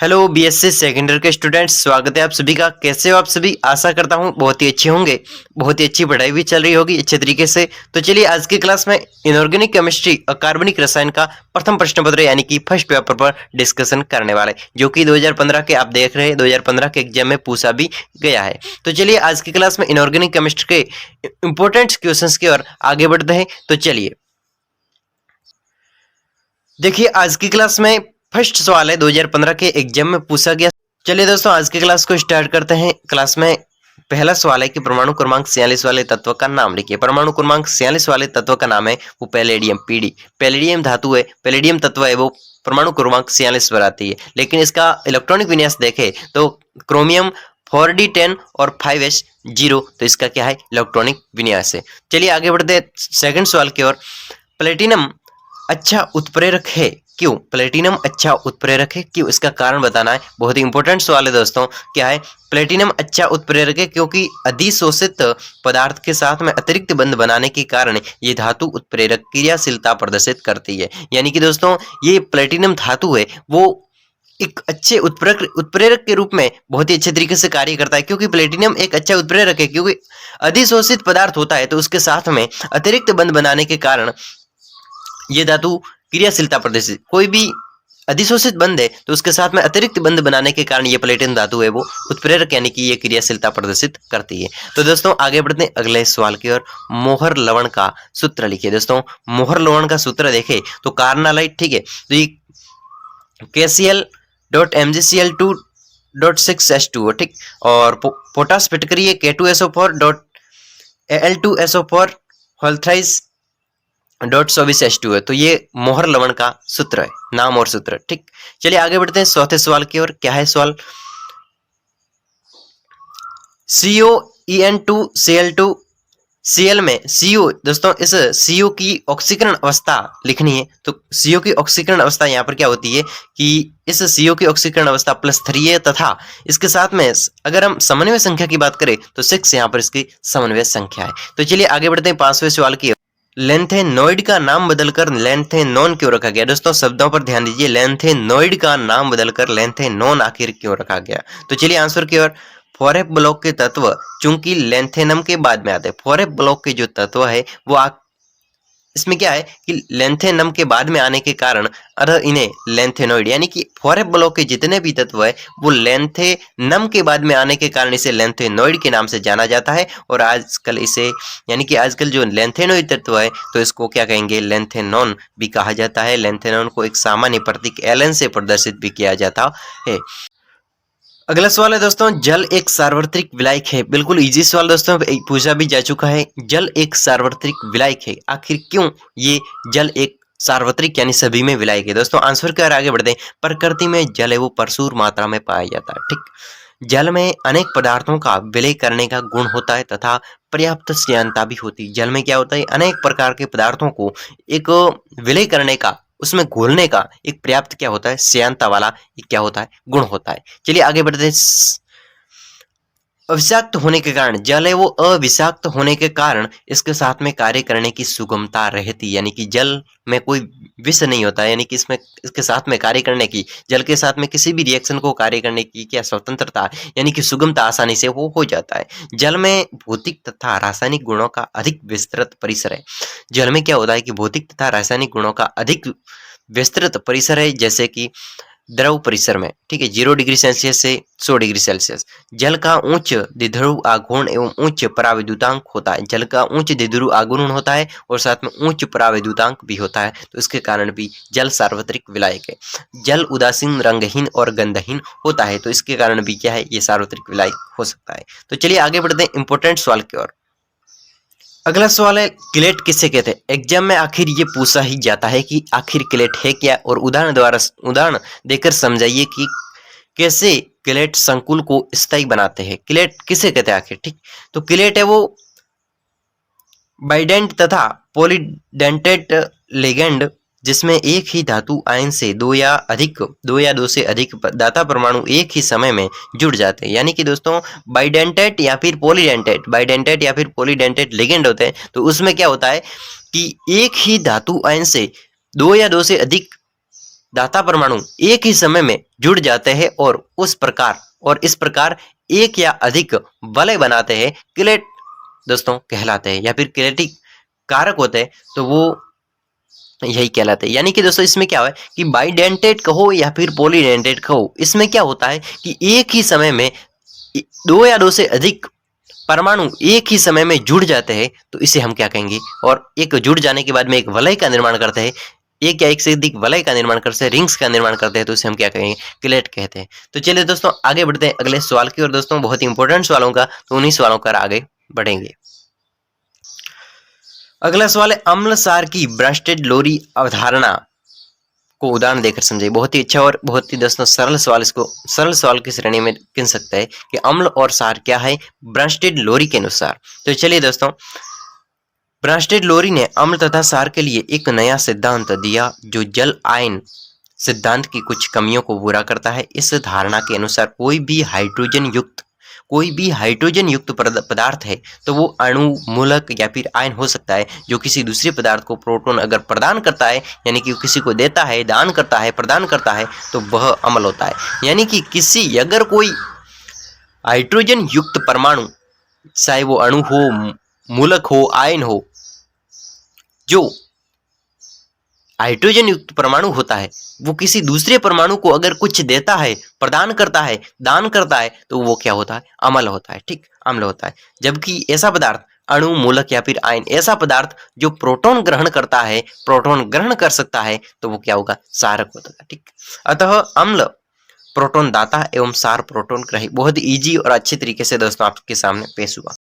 Hello BSc second year के students, स्वागत है आप सभी का। कैसे हो आप सभी? आशा करता हूँ बहुत ही अच्छे होंगे। बहुत ही अच्छी पढ़ाई भी चल रही होगी अच्छे तरीके से। तो चलिए आज की क्लास में इनऑर्गेनिक केमिस्ट्री और कार्बनिक रसायन का प्रथम प्रश्न पत्र यानी कि फर्स्ट पेपर पर डिस्कशन करने वाले, जो कि 2015 के आप देख रहे हैं 2015 के एग्जाम में पूछा भी गया है। तो चलिए आज की क्लास में इनऑर्गेनिक केमिस्ट्री के इंपॉर्टेंट क्वेश्चन की ओर आगे बढ़ते हैं। तो चलिए देखिए आज की क्लास में फर्स्ट सवाल है 2015 के एग्जाम में पूछा गया। चलिए दोस्तों आज की क्लास को स्टार्ट करते हैं। क्लास में पहला सवाल है कि परमाणु क्रमांक 46 वाले तत्व का नाम लिखिए। परमाणु क्रमांक 46 वाले तत्व का नाम है वो पैलेडियम, पीडी। पैलेडियम धातु है, पैलेडियम तत्व है वो परमाणु क्रमांक 46 पर आती है। लेकिन इसका इलेक्ट्रॉनिक विन्यास देखें तो क्रोमियम 4d10 और 5s0, तो इसका क्या है? इलेक्ट्रॉनिक विन्यास है। चलिए आगे बढ़ते हैं सेकंड सवाल की ओर। प्लेटिनम अच्छा उत्प्रेरक है क्यों? प्लेटिनम अच्छा उत्प्रेरक है क्यों? इसका कारण बताना है। बहुत ही इंपॉर्टेंट सवाल है दोस्तों। क्या है? प्लेटिनम अच्छा उत्प्रेरक है क्योंकि अधिशोषित पदार्थ के साथ में अतिरिक्त बंध बनाने के कारण ये धातु उत्प्रेरक क्रियाशीलता प्रदर्शित करती है। यानी कि दोस्तों ये प्लेटिनम धातु है वो एक अच्छे उत्प्रेरक के रूप में बहुत ही अच्छे तरीके से कार्य करता है, क्योंकि प्लेटिनम एक अच्छा उत्प्रेरक है। क्योंकि अधिशोषित पदार्थ होता है तो उसके साथ में अतिरिक्त बंध बनाने के कारण ये धातु क्रियाशीलता प्रदर्शित, कोई भी अधिशोषित बंध है तो उसके साथ में अतिरिक्त बंध बनाने के कारण ये प्लेटिनम धातु है वो उत्प्रेरक यानी कि ये क्रियाशीलता प्रदर्शित करती है। तो दोस्तों आगे बढ़ते हैं अगले सवाल की ओर। मोहर लवण का सूत्र लिखिए। दोस्तों मोहर लवण का सूत्र देखें तो कार्नालाइट, ठीक है, तो ये KCl.MgCl2.6H2O, ठीक, और पोटास फिटकरी है K2SO4.Al2SO4 होल्थ्राइज .24H2 है। तो ये मोहर लवण का सूत्र है, नाम और सूत्र, ठीक। चलिए आगे बढ़ते हैं चौथे सवाल की ओर। क्या है सवाल? COEN2Cl2 Cl में CO, दोस्तों इस CO की ऑक्सीकरण अवस्था लिखनी है। तो CO की ऑक्सीकरण अवस्था यहाँ पर क्या होती है कि इस CO की ऑक्सीकरण अवस्था +3 है, तथा इसके साथ में अगर हम समन्वय संख्या की बात करें तो 6 यहाँ पर इसकी समन्वय संख्या है। तो चलिए आगे बढ़ते हैं पांचवें सवाल की। लेंथेनॉइड का नाम बदलकर लेंथेनोन क्यों रखा गया? दोस्तों शब्दों पर ध्यान दीजिए। लेंथेनॉइड का नाम बदलकर लेंथेनोन आखिर क्यों रखा गया? तो चलिए आंसर की ओर। 4f ब्लॉक के तत्व चूंकि लेंथेनम के बाद में आते हैं, 4f ब्लॉक के जो तत्व है वो इसमें क्या है कि लेंथेनम के बाद में आने के कारण इन्हें लेंथेनॉइड यानी कि 4f ब्लॉक के जितने भी तत्व है वो लेंथेनम के बाद में आने के कारण इसे लेंथेनॉइड के नाम से जाना जाता है। और आजकल इसे यानी कि आजकल जो लेंथेनॉइड तत्व है तो इसको क्या कहेंगे? लेंथेनॉन भी कहा जाता है। लेंथेनॉन को एक सामान्य प्रतीक Ln से प्रदर्शित भी किया जाता है। अगला सवाल है दोस्तों, जल एक सार्वत्रिक विलायक है। बिल्कुल इजी सवाल दोस्तों, पूछा भी जा चुका है। जल एक सार्वत्रिक विलायक है, आखिर क्यों ये जल एक सार्वत्रिक यानी सभी में विलायक है? दोस्तों आंसर की ओर आगे बढ़ते हैं। प्रकृति में जल है वो प्रचुर मात्रा में पाया जाता है, ठीक। जल में अनेक पदार्थों का विलय करने का गुण होता है तथा पर्याप्त श्यानता भी होती है। जल में क्या होता है? अनेक प्रकार के पदार्थों को एक विलय करने का, उसमें घोलने का एक पर्याप्त क्या होता है? श्यानता वाला एक क्या होता है? गुण होता है। चलिए आगे बढ़ते हैं। अविषाक्त होने के कारण, जल है वो अविषाक्त होने के कारण इसके साथ में कार्य करने की सुगमता रहती, यानी कि जल में कोई विष नहीं होता, यानी कि इसमें इसके साथ में कार्य करने की, जल के साथ में किसी भी रिएक्शन को कार्य करने की क्या स्वतंत्रता यानी कि सुगमता आसानी से वो हो जाता है। जल में भौतिक तथा रासायनिक गुणों का अधिक विस्तृत परिसर है। जल में क्या होता है कि भौतिक तथा रासायनिक गुणों का अधिक विस्तृत परिसर है, जैसे कि द्रव परिसर में, ठीक है, 0 डिग्री सेल्सियस से 100 डिग्री सेल्सियस। जल का उच्च द्विध्रुव आघूर्ण एवं उच्च पराविद्युतांक होता है। जल का उच्च द्विध्रुव आघूर्ण होता है और साथ में उच्च पराविद्युतांक भी होता है, तो इसके कारण भी जल सार्वत्रिक विलायक है। जल उदासीन, रंगहीन और गंधहीन होता है, तो इसके कारण भी क्या है? ये सार्वत्रिक विलायक हो सकता है। तो चलिए आगे बढ़ते हैं इंपोर्टेंट सवाल की ओर। अगला सवाल है, क्लेट किसे कहते हैं? एग्जाम में आखिर ये पूछा ही जाता है कि आखिर क्लेट है क्या, और उदाहरण देकर समझाइए कि कैसे क्लेट संकुल को स्थायी बनाते हैं। क्लेट किसे कहते हैं आखिर, ठीक। तो क्लेट है वो बाइडेंट तथा पॉलीडेंटेट लिगेंड जिसमें एक ही धातु आयन से दो या दो से अधिक दाता परमाणु एक ही समय में जुड़ जाते हैं। यानी कि दोस्तों बाइडेंटेट या फिर पॉलीडेंटेट लिगेंड होते हैं। तो उसमें क्या होता है कि एक ही धातु आयन से दो या दो से अधिक दाता परमाणु एक ही समय में जुड़ जाते हैं और इस प्रकार एक या अधिक वलय बनाते हैं, किलेट दोस्तों कहलाते हैं, या फिर किनेटिक कारक होते हैं, तो वो यही कहलाते हैं। यानी कि दोस्तों इसमें क्या है कि बाइडेंटेट कहो या फिर पॉलीडेंटेट कहो, इसमें क्या होता है कि एक ही समय में दो या दो से अधिक परमाणु एक ही समय में जुड़ जाते हैं, तो इसे हम क्या कहेंगे, और एक जुड़ जाने के बाद में एक वलय का निर्माण करते हैं, एक या एक से अधिक वलय का निर्माण करते हैं, रिंग्स का निर्माण करते हैं, तो इसे हम क्या कहेंगे, किलेट कहते हैं। तो चलिए दोस्तों आगे बढ़ते हैं अगले सवाल की ओर दोस्तों, बहुत ही इंपॉर्टेंट सवालों का, तो उन्हीं सवालों का आगे बढ़ेंगे। अगला सवाल है, अम्ल सार की ब्रांस्टेड लोरी अवधारणा को उदाहरण देकर समझे। बहुत ही अच्छा और बहुत ही दोस्तों सरल सवाल, इसको सरल सवाल की श्रेणी में गिन सकता है कि अम्ल और सार क्या है ब्रांस्टेड लोरी के अनुसार। तो चलिए दोस्तों, ब्रांस्टेड लोरी ने अम्ल तथा सार के लिए एक नया सिद्धांत दिया जो जल आयन सिद्धांत की कुछ कमियों को पूरा करता है। इस धारणा के अनुसार कोई भी हाइड्रोजन युक्त पदार्थ है तो वो अणु, मूलक या फिर आयन हो सकता है, जो किसी दूसरे पदार्थ को प्रोटॉन अगर प्रदान करता है, यानी कि किसी को देता है, दान करता है, प्रदान करता है, तो वह अम्ल होता है। यानी कि अगर कोई हाइड्रोजन युक्त परमाणु, चाहे वो अणु हो, मूलक हो, आयन हो, जो हाइड्रोजन युक्त परमाणु होता है, वो किसी दूसरे परमाणु को अगर कुछ देता है, प्रदान करता है, दान करता है, तो वो क्या होता है, अम्ल होता है। ठीक, अम्ल होता है। जबकि ऐसा पदार्थ, अणु, मूलक या फिर आयन, ऐसा पदार्थ जो प्रोटॉन ग्रहण करता है, प्रोटॉन ग्रहण कर सकता है, तो वो क्या होगा, सारक होता है। ठीक, अतः अम्ल प्रोटॉन दाता एवं सार प्रोटॉन ग्रही। बहुत इजी और अच्छे तरीके से दोस्तों आपके सामने पेश हुआ।